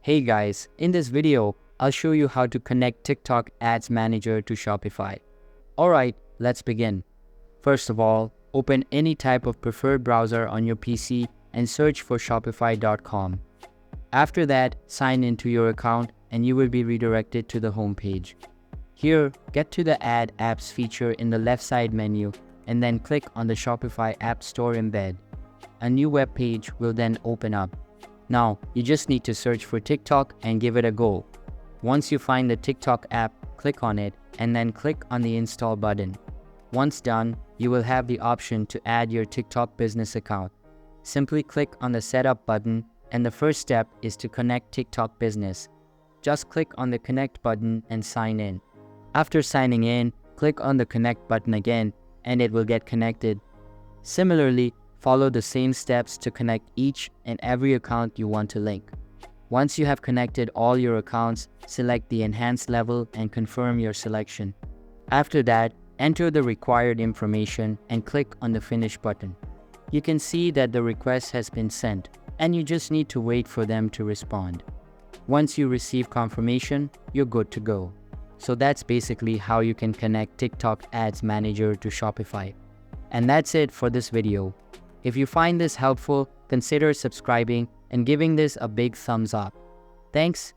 Hey guys, in this video, I'll show you how to connect TikTok Ads Manager to Shopify. Alright, let's begin. First of all, open any type of preferred browser on your PC and search for shopify.com. After that, sign into your account and you will be redirected to the home page. Here, get to the Add Apps feature in the left side menu and then click on the Shopify App Store embed. A new web page will then open up. Now, you just need to search for TikTok and give it a go. Once you find the TikTok app, click on it and then click on the install button. Once done, you will have the option to add your TikTok business account. Simply click on the setup button and the first step is to connect TikTok business. Just click on the connect button and sign in. After signing in, click on the connect button again and it will get connected. Similarly, follow the same steps to connect each and every account you want to link. Once you have connected all your accounts, select the enhanced level and confirm your selection. After that, enter the required information and click on the finish button. You can see that the request has been sent and you just need to wait for them to respond. Once you receive confirmation, you're good to go. So that's basically how you can connect TikTok Ads Manager to Shopify. And that's it for this video. If you find this helpful, consider subscribing and giving this a big thumbs up. Thanks,